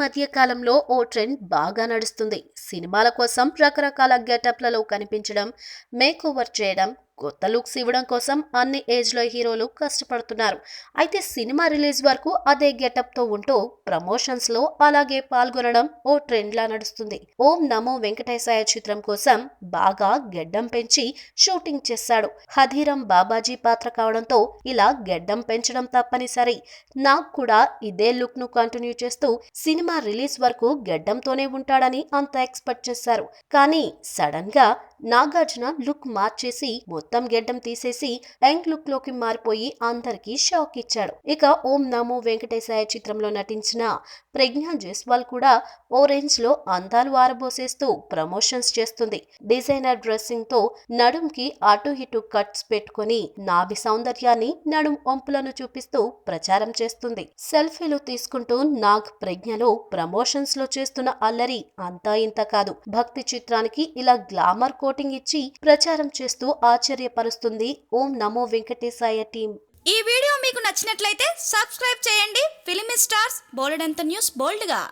మధ్య కాలంలో ఓ ట్రెండ్ బాగా నడుస్తుంది. సినిమాల కోసం రకరకాల గెటప్లలో కనిపించడం, మేక్ ఓవర్ చేయడం, కొత్త లుక్స్ ఇవ్వడం కోసం అన్ని ఏజ్ల హీరోలు కష్టపడుతున్నారు. అయితే సినిమా రిలీజ్ వరకు అదే గెటప్తో ఉంటూ ప్రమోషన్స్లో అలాగే పాల్గొనడం ఓ ట్రెండ్లా నడుస్తుంది. ఓం నమో వెంకటేశాయ చిత్రం కోసం బాగా గెడ్డం పెంచి షూటింగ్ చేశాడు. హథీరం బాబాజీ పాత్ర కావడంతో ఇలా గెడ్డం పెంచడం తప్పనిసరి. నాకు కూడా ఇదే లుక్ ను కంటిన్యూ చేస్తూ సినిమా రిలీజ్ వరకు గెడ్డంతోనే ఉంటాడని అంత ఎక్స్పెక్ట్ చేశారు. కానీ సడన్ గా నాగార్జున లుక్ మార్చేసి మొత్తం గెడ్డం తీసేసి యంగ్ లుక్ లోకి మారిపోయి అందరికీ షాక్ ఇచ్చాడు. ఇక ఓం నమో వెంకటేశాయ చిత్రంలో నటించిన ప్రజ్ఞా జైస్వాల్ కూడా ఓ రేంజ్ లో అందాలు ఆరబోసేస్తూ ప్రమోషన్స్ చేస్తుంది. డిజైనర్ డ్రెస్సింగ్ తో నడుంకి అటు ఇటు కట్స్ పెట్టుకుని నాభి సౌందర్యాన్ని, నడుం వంపులను చూపిస్తూ ప్రచారం చేస్తుంది. సెల్ఫీలు తీసుకుంటూ నాగ్ ప్రజ్ఞలో ప్రమోషన్స్ లో చేస్తున్న అల్లరి అంతా ఇంత కాదు. భక్తి చిత్రానికి ఇలా గ్లామర్ కోటింగ్ ఇచ్చి ప్రచారం చేస్తూ ఆశ్చర్యపరుస్తుంది ఓం నమో వెంకటేశాయ టీం. ఈ వీడియో మీకు నచ్చినట్లయితే సబ్స్క్రైబ్ చేయండి. ఫిలిమి స్టార్స్ బోలెడంత న్యూస్ బోల్డ్గా.